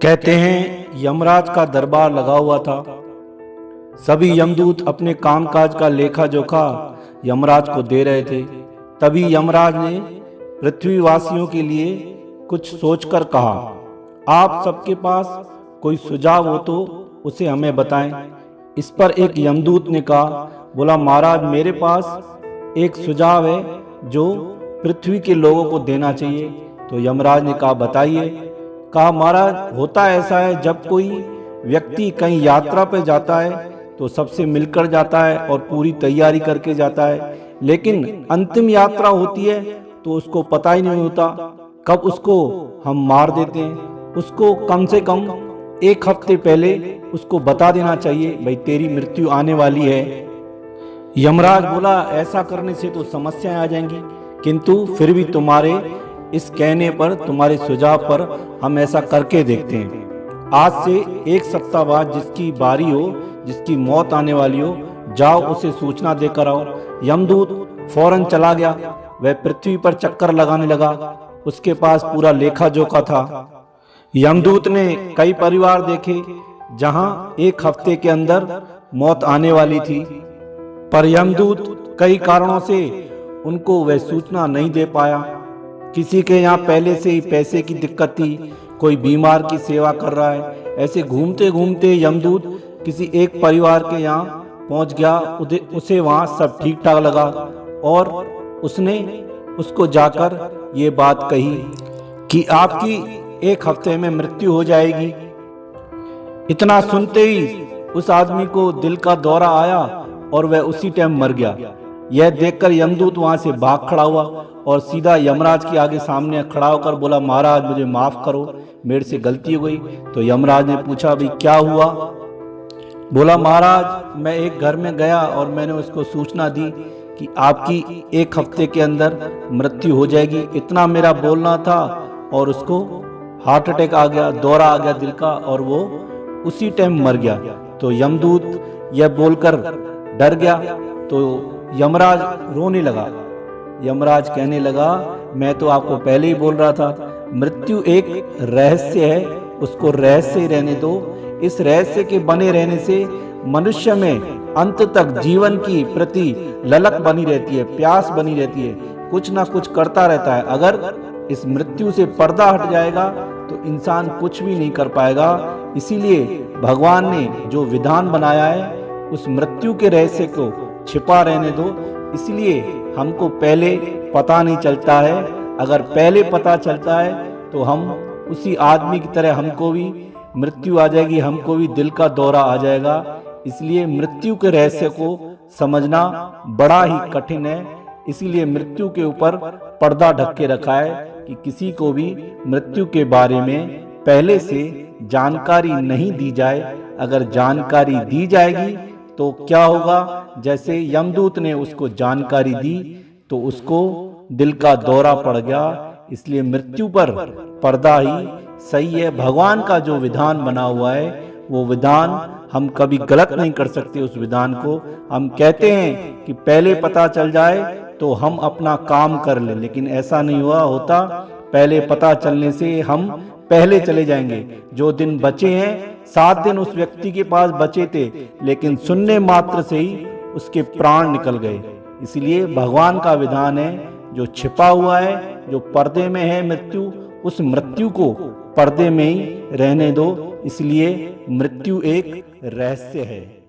कहते हैं यमराज का दरबार लगा हुआ था। सभी यमदूत अपने कामकाज का लेखा जोखा यमराज को दे रहे थे। तभी यमराज ने पृथ्वीवासियों के लिए कुछ सोचकर कहा, आप सबके पास कोई सुझाव हो तो उसे हमें बताएं। इस पर एक यमदूत ने कहा, बोला महाराज मेरे पास एक सुझाव है जो पृथ्वी के लोगों को देना चाहिए। तो यमराज ने कहा बताइए। कहा महाराज होता ऐसा है, जब कोई व्यक्ति कहीं यात्रा पर जाता है तो सबसे मिलकर जाता है और पूरी तैयारी करके जाता है, लेकिन अंतिम यात्रा होती है तो उसको पता ही नहीं होता कब उसको हम मार देते हैं। उसको कम से कम एक हफ्ते पहले उसको बता देना चाहिए, भाई तेरी मृत्यु आने वाली है। यमराज बोला ऐसा करने से तो समस्याएं आ जाएंगी, किंतु फिर भी तुम्हारे इस कहने पर, तुम्हारे सुझाव पर हम ऐसा करके देखते हैं। आज से एक सप्ताह बाद जिसकी बारी हो, जिसकी मौत आने वाली हो, जाओ उसे सूचना देकर आओ। यमदूत फौरन चला गया। वह पृथ्वी पर चक्कर लगाने लगा। उसके पास पूरा लेखा जोखा था। यमदूत ने कई परिवार देखे जहां एक हफ्ते के अंदर मौत आने वाली थी, पर यमदूत कई कारणों से उनको वह सूचना नहीं दे पाया। किसी के यहाँ पहले से ही पैसे की दिक्कत थी, कोई बीमार की सेवा कर रहा है। ऐसे घूमते घूमते यमदूत किसी एक परिवार के यहाँ पहुंच गया। उसे वहाँ सब ठीक ठाक लगा और उसने उसको जाकर ये बात कही कि आपकी एक हफ्ते में मृत्यु हो जाएगी। इतना सुनते ही उस आदमी को दिल का दौरा आया और वह उसी टाइम मर गया। यह देखकर यमदूत वहां से भाग खड़ा हुआ और सीधा यमराज के आगे सामने खड़ा होकर बोला, महाराज मुझे माफ करो, मेरे से गलती हो गई। तो यमराज ने पूछा, भाई क्या हुआ? बोला महाराज मैं एक घर में गया और मैंने उसको सूचना दी कि आपकी एक हफ्ते के अंदर मृत्यु हो जाएगी। इतना मेरा बोलना था और उसको हार्ट अटैक आ गया, दौरा आ गया दिल का, और वो उसी टाइम मर गया। तो यमदूत यह बोलकर डर गया। तो यमराज रोने लगा। यमराज कहने लगा, मैं तो आपको पहले ही बोल रहा था, मृत्यु एक रहस्य है, उसको रहस्य ही रहने दो। इस रहस्य के बने रहने से मनुष्य में अंत तक जीवन की प्रति ललक बनी रहती है, प्यास बनी रहती है, कुछ ना कुछ करता रहता है। अगर इस मृत्यु से पर्दा हट जाएगा तो इंसान कुछ भी नहीं कर पाएगा। इसीलिए भगवान ने जो विधान बनाया है उस मृत्यु के रहस्य को छिपा रहने दो। इसलिए हमको पहले पता नहीं चलता है। अगर पहले पता चलता है तो हम उसी आदमी की तरह हमको भी मृत्यु आ जाएगी, हमको भी दिल का दौरा आ जाएगा। इसलिए मृत्यु के रहस्य को समझना बड़ा ही कठिन है। इसीलिए मृत्यु के ऊपर पर्दा ढक के रखा है कि किसी को भी मृत्यु के बारे में पहले से जानकारी नहीं दी जाए। अगर जानकारी दी जाएगी तो क्या होगा, जैसे यमदूत ने उसको जानकारी दी तो उसको दिल का दौरा पड़ गया। इसलिए मृत्यु पर पर्दा ही सही है। भगवान का जो विधान बना हुआ है वो विधान हम कभी गलत नहीं कर सकते। उस विधान को हम कहते हैं कि पहले पता चल जाए तो हम अपना काम कर लें, लेकिन ऐसा नहीं हुआ होता। पहले पता चलने से हम पहले चले जाएंगे। जो दिन बचे हैं, 7 दिन उस व्यक्ति के पास बचे थे, लेकिन सुनने मात्र से ही उसके प्राण निकल गए। इसलिए भगवान का विधान है, जो छिपा हुआ है, जो पर्दे में है मृत्यु, उस मृत्यु को पर्दे में ही रहने दो। इसलिए मृत्यु एक रहस्य है।